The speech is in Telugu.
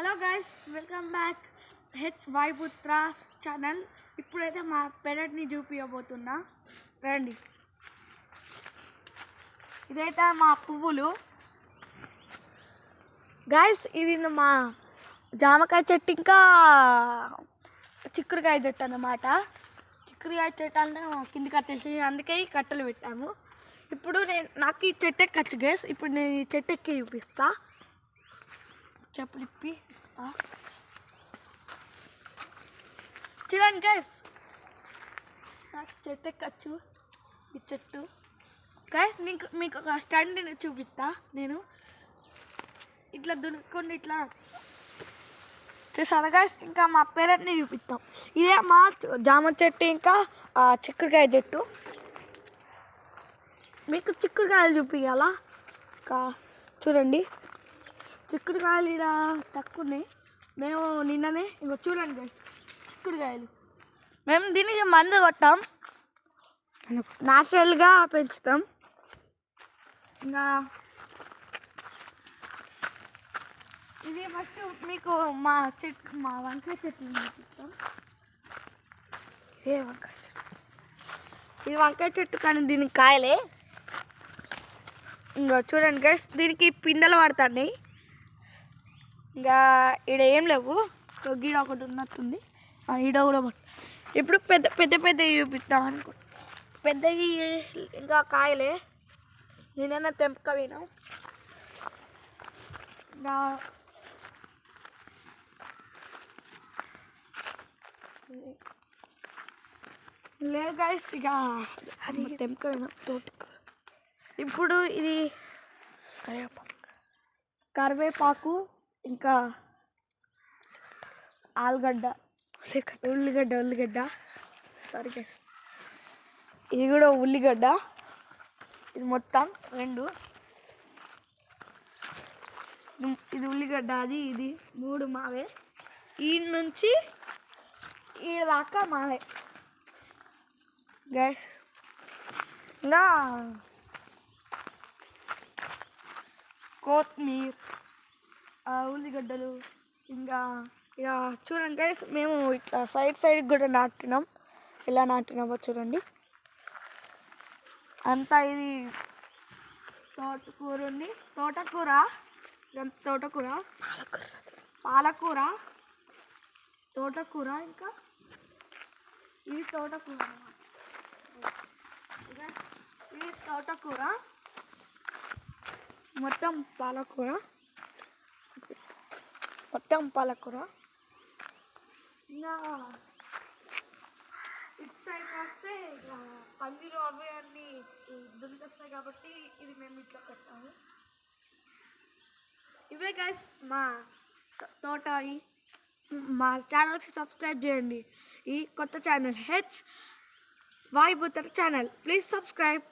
Hello guys, welcome back H Vayuputra channel. ఇప్పుడైతే మా పెరట్ని చూపించబోతున్నా, రండి. ఇదైతే మా పువ్వులు గైస్. ఇది మా జామకాయ చెట్టు, ఇంకా చిక్కుడుకాయ చెట్టు అన్నమాట. చిక్కుడుకాయ చెట్టు అంటే కిందికి వచ్చేసి, అందుకే ఈ కట్టలు పెట్టాము. ఇప్పుడు నాకు ఈ చెట్టు ఎక్కచ్చు గైస్. ఇప్పుడు నేను ఈ చెట్టు ఎక్కి చూపిస్తా. చెప్పులు ఇప్పి చూడండి గైస్, నాకు చెట్టు ఎక్కచ్చు. ఈ చెట్టు గైస్, మీకు ఒక స్టంట్ చూపిస్తా. నేను ఇట్లా దునుక్కుండా ఇట్లా చూసాను గైస్. ఇంకా మా పేరెంట్ని చూపిస్తాం. ఇదే మా జామ చెట్టు, ఇంకా చిక్కుడుకాయ చెట్టు. మీకు చిక్కుడుకాయలు చూపించాలా? చూడండి, చిక్కుడుకాయలు ఇక్కడ తక్కువ ఉన్నాయి. మేము నిన్ననే ఇంకో చూడండి గైస్, చిక్కుడుకాయలు మేము దీనికి మందు కొట్టాం, న్యాచురల్గా పెంచుతాం. ఇంకా ఇది ఫస్ట్ మీకు మా వంకాయ చెట్లు చూపిస్తాం. ఇది వంకాయ చెట్టు, కానీ దీనికి కాయలే. ఇంకా చూడండి గైస్, దీనికి పిందెలు పడుతున్నాయి. ఇంకా ఈడ ఏం లేవు, గీడ ఒకటి ఉన్నట్టుంది. ఈడ కూడా ఇప్పుడు పెద్ద చూపిస్తాం అనుకో. పెద్దవి ఇంకా కాయలే, నేనైనా తెంపకపోయినా. ఇంకా లేదు గైస్, ఇక అది తెంపకపోయినా తోటకు. ఇప్పుడు ఇది కరివేపాకు, ఇంకా ఆలుగడ్డ, ఉల్లిగడ్డ సారీ గైస్, ఇది కూడా ఉల్లిగడ్డ. ఇది మొత్తం రెండు, ఇది ఉల్లిగడ్డ, ఇది మూడు మావే. ఈ నుంచి ఈ దాకా మావే గైస్. ఇంకా కొత్తిమీర, ఉల్లిగడ్డలు. ఇంకా ఇక చూడండి గైస్, మేము ఇట్లా సైడ్ కూడా నాటినాం. ఎలా నాటినామో చూడండి. అంతా ఇది తోటకూర ఉంది, పాలకూర, ఇంకా ఇది తోటకూర, మొత్తం పాలకూర. ఇంకా ఇటు సైడ్ వస్తే పందిరు అవి అన్నీ దునికొస్తాయి, కాబట్టి ఇది మేము ఇట్లా పెట్టాము. ఇవే గైస్ మా తోట. మా ఛానల్కి సబ్స్క్రైబ్ చేయండి. ఈ కొత్త channel H Vayuputra channel, please subscribe.